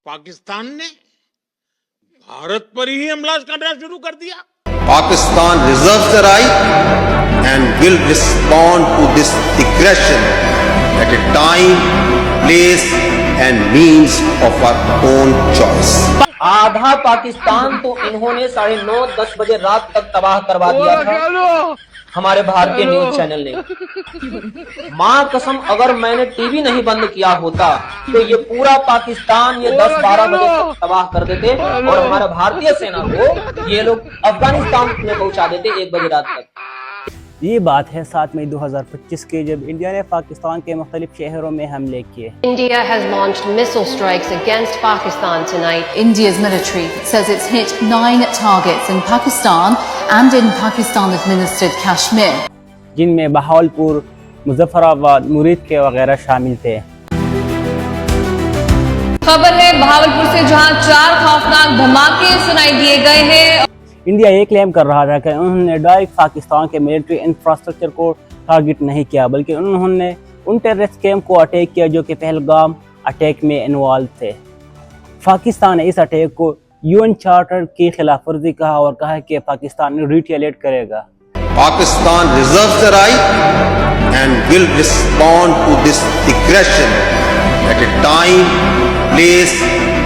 पाकिस्तान ने भारत पर ही हमला करना शुरू कर दिया. Pakistan reserves the right and will respond to this aggression at a time, place and means of our own choice. आधा पाकिस्तान तो इन्होंने 9:30-10 बजे रात तक तबाह करवा दिया था हमारे भारतीय न्यूज चैनल ने. मां कसम, अगर मैंने टीवी नहीं बंद किया होता तो ये पूरा पाकिस्तान ये 10-12 बजे तक तबाह कर देते और हमारा भारतीय सेना को ये लोग अफगानिस्तान में पहुंचा देते 1 बजे रात तक. یہ بات ہے 7 مئی 2025 کی، جب انڈیا نے پاکستان کے مختلف شہروں میں حملے کیے. India has launched missile strikes against Pakistan tonight. India's military says it's hit 9 targets in Pakistan and in Pakistan-administered Kashmir. جن میں بہاولپور، مظفر آباد، مرید کے وغیرہ شامل تھے. خبر ہے بہاولپور سے، جہاں 4 خوفناک دھماکے سنائی دیے گئے ہیں. انڈیا یہ کلیم کر رہا تھا کہ انہوں نے ڈائریکٹ پاکستان کے ملٹری انفراسٹرکچر کو ٹارگٹ نہیں کیا، بلکہ انہوں نے ان ٹیررسٹ کیمپ کو اٹیک کیا جو کہ پہلگام اٹیک میں انوالو تھے. پاکستان نے اس اٹیک کو UN چارٹر کی خلاف ورزی کہا اور کہا کہ پاکستان ریٹیلیٹ کرے گا. Pakistan reserves the right and will respond to this aggression at a time, place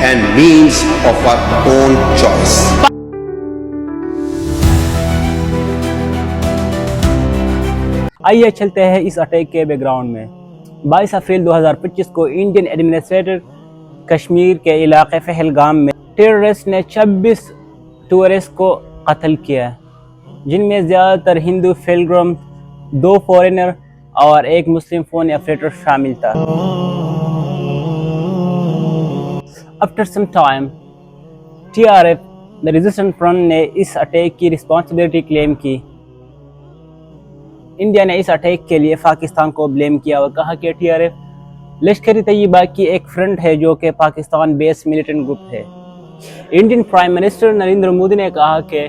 and means of our own choice. آئیے چلتے ہیں اس اٹیک کے بیک گراؤنڈ میں. 22 اپریل 2025 کو انڈین ایڈمنسٹریٹر کشمیر کے علاقے پہلگام میں ٹیررسٹ نے 26 ٹورسٹ کو قتل کیا، جن میں زیادہ تر ہندو پلگرم، 2 فورنر اور 1 مسلم فون آپریٹر شامل تھا. After some time, TRF the Resistance Front نے اس اٹیک کی رسپانسبلٹی کلیم کی. انڈیا نے اس اٹیک کے لیے پاکستان کو بلیم کیا اور کہا کہ TRF لشکری طیبہ کی ایک فرنٹ ہے جو کہ پاکستان بیس ملیٹنٹ گروپ ہے. Indian prime minister Narendra Modi نے کہا کہ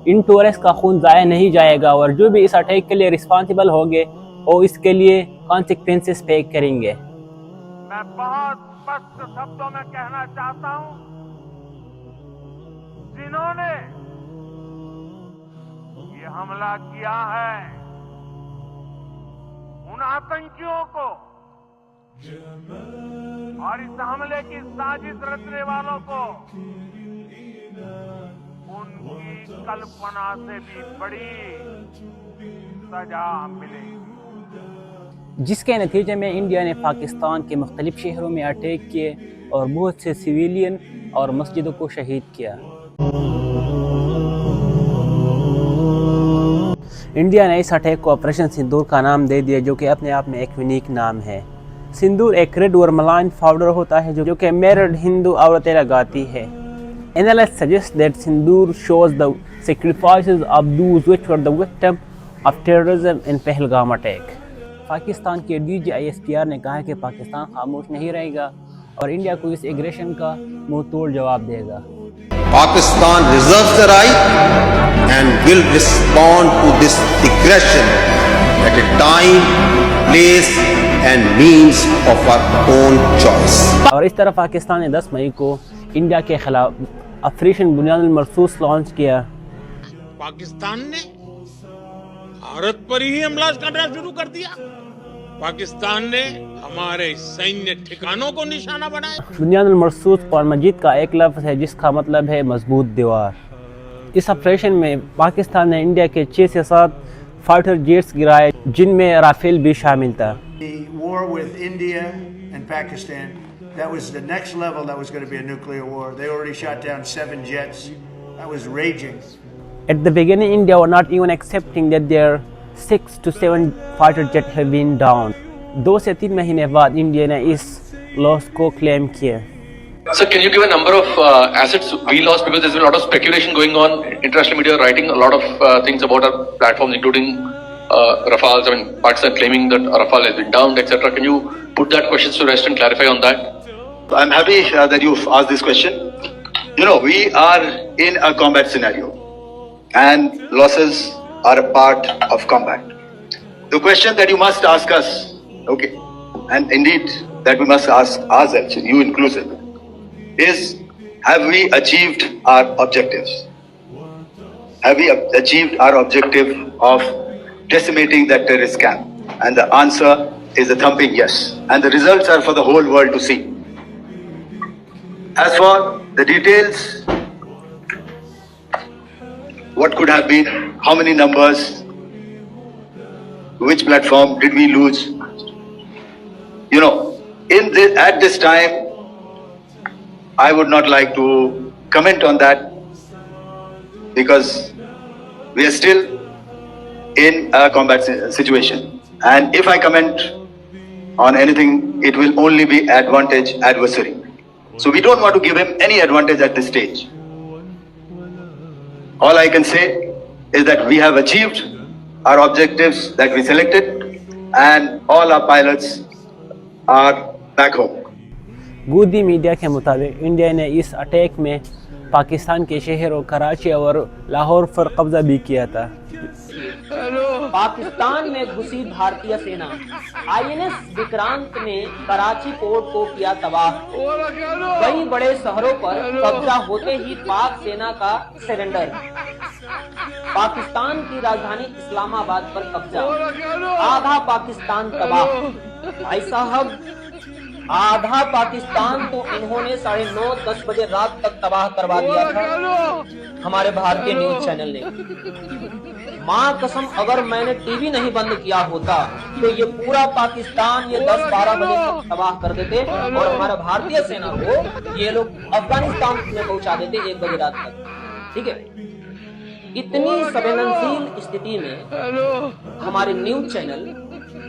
ان ٹورسٹ کا خون ضائع نہیں جائے گا اور جو بھی اس اٹیک کے لیے رسپانسبل ہوں گے وہ اس کے لیے کانسیکوینسز پے کریں گے. میں بہت سپشٹ شبدوں میں کہنا چاہتا ہوں، جنہوں نے یہ حملہ کیا ہے ان آتنکیوں کو اور اس حملے کی سازش رچنے والوں کو ان کی کلپنا سے بھی بڑی سزا ملے گی، جس کے نتیجے میں انڈیا نے پاکستان کے مختلف شہروں میں اٹیک کیے اور بہت سے سویلین اور مسجدوں کو شہید کیا. انڈیا نے اس اٹیک کو آپریشن سندور کا نام دے دیا، جو کہ اپنے آپ میں ایک یونیک نام ہے. سندور ایک ریڈ ورملائن پاؤڈر ہوتا ہے جو کہ میرڈ ہندو عورتیں لگاتی ہے. Analysts suggest that Sindoor shows the sacrifices of those which were the victim of terrorism in Pahalgam attack. Pakistan کے DGISPR نے کہا کہ پاکستان خاموش نہیں رہے گا اور انڈیا کو اس ایگریشن کا منہ توڑ جواب دے گا. Pakistan reserves the right and will respond to this aggression at a time, place and means of our own choice. اور اس طرح پاکستان نے 10 مئی کو انڈیا کے خلاف آپریشن بنیان المرسوس لانچ کیا. پاکستان نے بھارت پر ہی حملہ کرنا شروع کر دیا. پاکستان نے ہمارے سینیہ ٹھکانوں کو نشانہ بنایا. بنیان المرسوس قرآن مجید کا ایک لفظ ہے جس کا مطلب ہے مضبوط دیوار. اس آپریشن میں پاکستان نے انڈیا کے 6 سے 7 فائٹر جیٹس گرائے، جن میں رافیل بھی شامل تھا. The war with India and Pakistan, that was the next level. That was going to be a nuclear war. They already shot down 7 jets. That was raging. At the beginning, India were not even accepting that their 6 to 7 fighter jets have been down. 2 سے 3 مہینے بعد India نے اس لاس کو کلیم کیا. Sir, can you give a number of assets we lost, because there's been a lot of speculation going on, international media writing a lot of things about our platforms, including Rafales. I mean, Pakistan claiming that Rafale has been downed, etc. Can you put that question to rest and clarify on that? I'm happy that you've asked this question. You know, we are in a combat scenario, and losses are a part of combat. The question that you must ask us, okay, and indeed that we must ask ourselves, you inclusive, is, have we achieved our objectives? Have we achieved our objective of decimating that terrorist camp? And the answer is a thumping yes. And the results are for the whole world to see. As for the details, what could have been, how many numbers, which platform did we lose? You know, at this time, I would not like to comment on that because we are still in a combat situation. And if I comment on anything, it will only be advantage adversary. So we don't want to give him any advantage at this stage. All I can say is that we have achieved our objectives that we selected and all our pilots are back home. Godi media के मुताबिक India ने इस attack में पाकिस्तान के शहरों कराची और लाहौर पर कब्जा भी किया था। पाकिस्तान में घुसी भारतीय सेना आईएनएस विक्रांत ने कराची पोर्ट को किया तबाह। कई बड़े शहरों पर कब्जा होते ही पाक सेना का सरेंडर। पाकिस्तान की राजधानी इस्लामाबाद पर कब्जा, आधा पाकिस्तान तबाह। भाई साहब, आधा पाकिस्तान तो इन्होंने 9:30-10 बजे रात तक तबाह करवा दिया था हमारे भारतीय न्यूज चैनल ने। माँ कसम, अगर मैंने टीवी नहीं बंद किया होता तो ये पूरा पाकिस्तान ये 10-12 बजे तक तबाह कर देते और हमारा भारतीय सेना को ये लोग अफगानिस्तान में पहुंचा देते 1 बजे रात तक। ठीक है, इतनी संवेदनशील स्थिति में हमारे न्यूज चैनल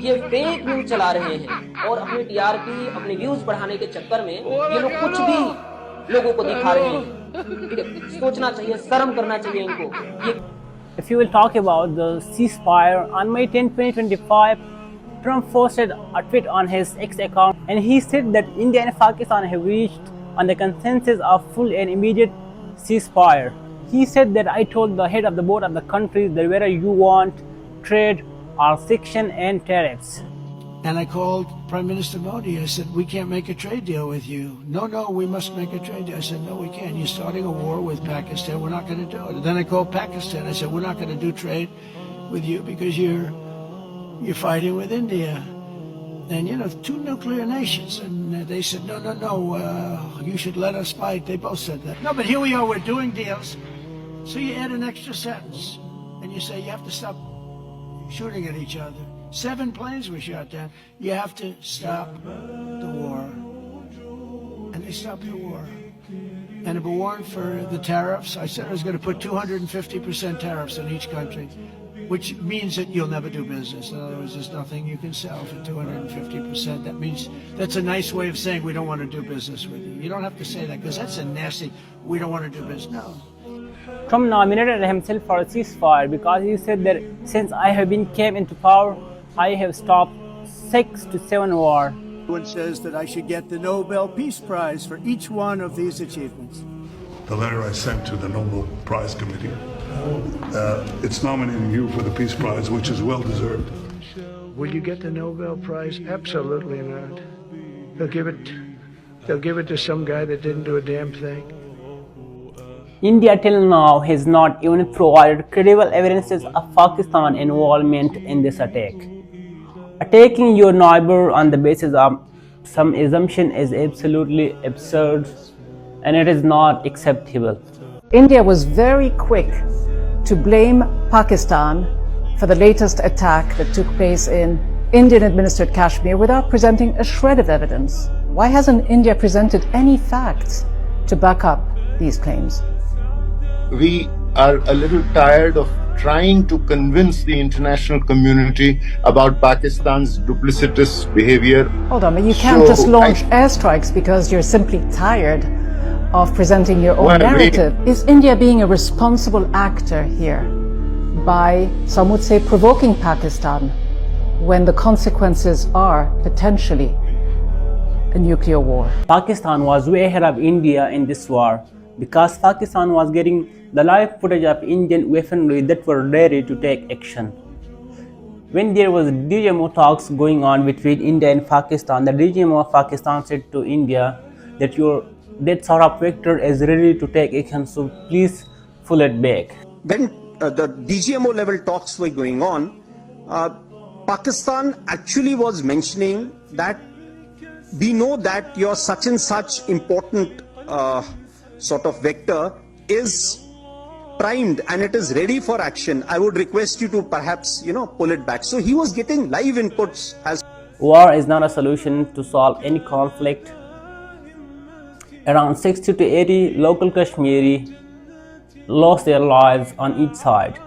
ये फेक न्यूज चला रहे हैं और अपनी टीआरपी, अपने व्यूज बढ़ाने के चक्कर में ये लोग कुछ भी लोगों को दिखा रहे हैं। ठीक है, सोचना चाहिए, शर्म करना चाहिए इनको। If you will talk about the ceasefire, on May 10, 2025, Trump posted a tweet on his X account and he said that India and Pakistan have reached on the consensus of full and immediate ceasefire. He said that I told the head of the board of the countries that whether you want trade or section and tariffs. And I called Prime Minister Modi. I said, we can't make a trade deal with you. No, we must make a trade deal. I said, no, we can't. You're starting a war with Pakistan. We're not going to do it. And then I called Pakistan. I said, we're not going to do trade with you because you're fighting with India. And, you know, 2 nuclear nations. And they said, no, you should let us fight. They both said that. No, but here we are. We're doing deals. So you add an extra sentence. And you say, you have to stop shooting at each other. 7 planes were shot down. You have to stop the war. And they stopped the war. And if it weren't for the tariffs, I said I was going to put 250% tariffs on each country, which means that you'll never do business. In other words, there's nothing you can sell for 250%. That means that's a nice way of saying we don't want to do business with you. You don't have to say that because that's a nasty, we don't want to do business. No. Trump nominated himself for a ceasefire because he said that since I have came into power, I have stopped 6 to 7 wars. One says that I should get the Nobel Peace Prize for each one of these achievements. The letter I sent to the Nobel Prize Committee, it's nominating you for the Peace Prize, which is well deserved. Will you get the Nobel Prize? Absolutely not. They'll give it to some guy that didn't do a damn thing. India till now has not even provided credible evidences of Pakistan's involvement in this attack. Attacking your neighbor on the basis of some assumption is absolutely absurd and it is not acceptable. India was very quick to blame Pakistan for the latest attack that took place in Indian-administered Kashmir without presenting a shred of evidence. Why hasn't India presented any facts to back up these claims? We are a little tired of trying to convince the international community about Pakistan's duplicitous behavior. Hold on, but you can't just launch airstrikes because you're simply tired of presenting your own narrative. Is India being a responsible actor here by, some would say, provoking Pakistan when the consequences are potentially a nuclear war? Pakistan was way ahead of India in this war because Pakistan was getting the live footage of Indian weaponry that were ready to take action. When there was DGMO talks going on between India and Pakistan, the DGMO of Pakistan said to India that your that sort of victor is ready to take action, so please pull it back. When the DGMO level talks were going on, Pakistan actually was mentioning that we know that your such and such important sort of vector is primed and it is ready for action. I would request you to perhaps, pull it back. So he was getting live inputs as War is not a solution to solve any conflict. Around 60 to 80 local Kashmiri lost their lives on each side.